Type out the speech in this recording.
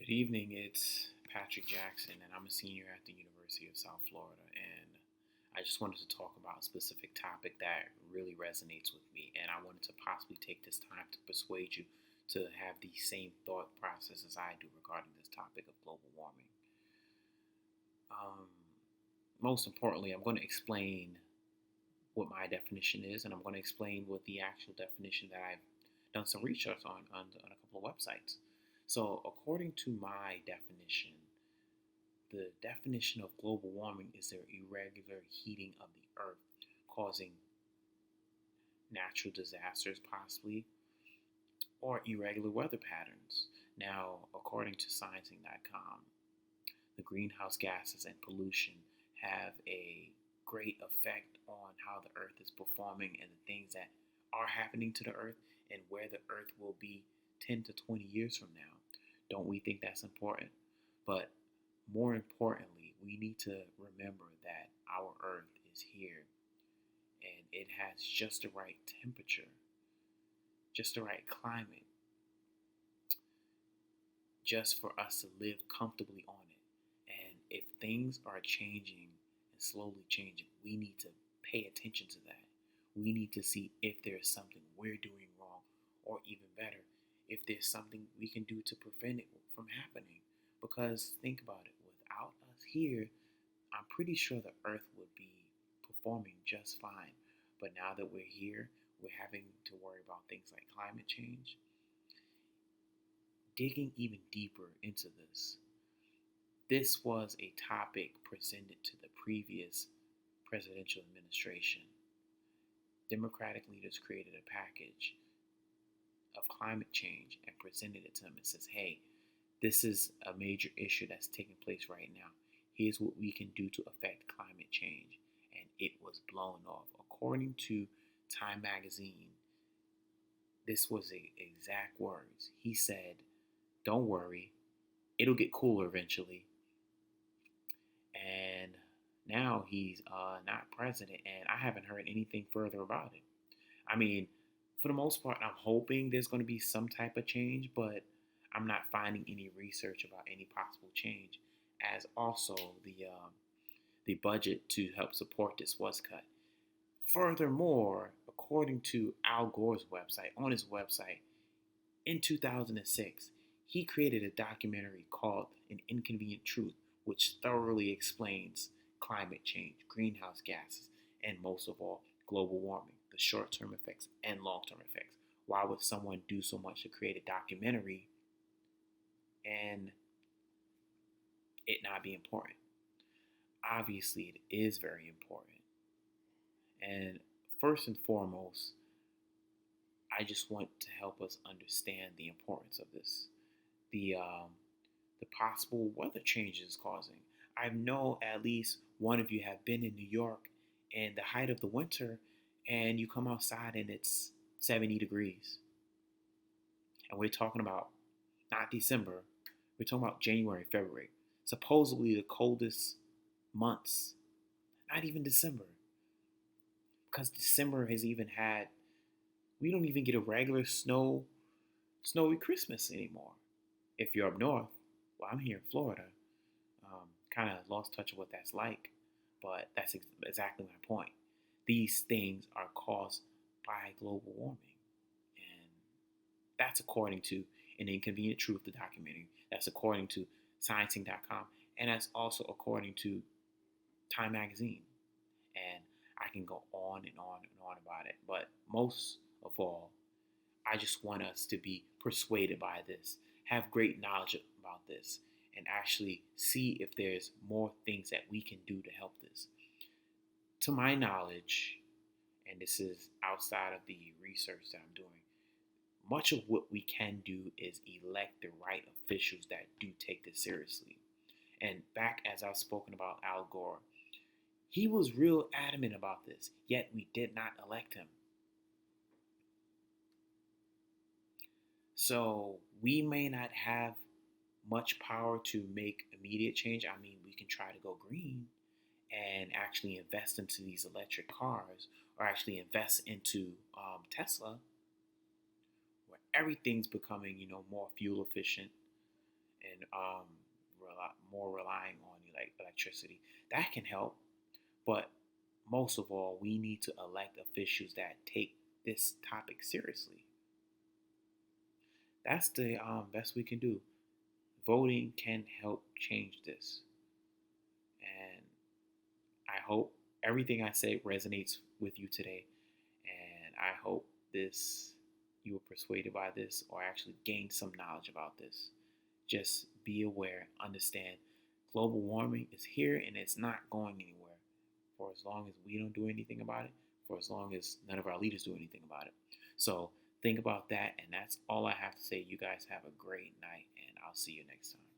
Good evening. It's Patrick Jackson, and I'm a senior at the University of South Florida. And I just wanted to talk about a specific topic that really resonates with me. And I wanted to possibly take this time to persuade you to have the same thought process as I do regarding this topic of global warming. Um, Most importantly, I'm going to explain what my definition is, and I'm going to explain what the actual definition that I've done some research on a couple of websites. So, according to my definition, the definition of global warming is the irregular heating of the earth, causing natural disasters, possibly, or irregular weather patterns. Now, according to sciencing.com, the greenhouse gases and pollution have a great effect on how the earth is performing and the things that are happening to the earth and where the earth will be 10 to 20 years from now. Don't we think that's important? But more importantly, we need to remember that our earth is here and it has just the right temperature, just the right climate, just for us to live comfortably on it. And if things are changing and slowly changing, we need to pay attention to that. We need to see if there's something we're doing wrong, or even better, if there's something we can do to prevent it from happening. Because think about it, without us here, I'm pretty sure the earth would be performing just fine. But now that we're here, we're having to worry about things like climate change. Digging even deeper into this was a topic presented to the previous presidential administration. Democratic leaders created a package of climate change and presented it to them and says, hey, this is a major issue that's taking place right now. Here's what we can do to affect climate change. And it was blown off. According to Time magazine, this was the exact words. He said, don't worry, it'll get cooler eventually. And now he's not president, and I haven't heard anything further about it. I mean, for the most part, I'm hoping there's going to be some type of change, but I'm not finding any research about any possible change. As also the budget to help support this was cut. Furthermore, according to Al Gore's website, on his website, in 2006, he created a documentary called An Inconvenient Truth, which thoroughly explains climate change, greenhouse gases, and most of all, global warming, the short-term effects and long-term effects. Why would someone do so much to create a documentary and it not be important? Obviously, it is very important. And first and foremost, I just want to help us understand the importance of this. The possible weather changes causing. I know at least one of you have been in New York in the height of the winter, and you come outside and it's 70 degrees. And we're talking about not December, we're talking about January, February. Supposedly the coldest months, not even December. Because December has even had, we don't even get a regular snowy Christmas anymore. If you're up north, well, I'm here in Florida, kind of lost touch of what that's like, but that's exactly my point. These things are caused by global warming, and that's according to An Inconvenient Truth, the documentary. That's according to sciencing.com, and that's also according to Time magazine. And I can go on and on and on about it, but most of all, I just want us to be persuaded by this, have great knowledge about this, and actually see if there's more things that we can do to help this. To my knowledge, and this is outside of the research that I'm doing, much of what we can do is elect the right officials that do take this seriously. And back as I've spoken about Al Gore, he was real adamant about this, yet we did not elect him. So we may not have much power to make immediate change. I mean, we can try to go green and actually invest into these electric cars, or actually invest into Tesla, where everything's becoming, more fuel efficient. and more relying on like electricity. That can help, but most of all, we need to elect officials that take this topic seriously. That's the best we can do. Voting can help change this, and I hope everything I say resonates with you today. And I hope this you were persuaded by this or actually gained some knowledge about this. Just be aware, understand global warming is here and it's not going anywhere for as long as we don't do anything about it, for as long as none of our leaders do anything about it. So think about that, and that's all I have to say. You guys have a great night, and I'll see you next time.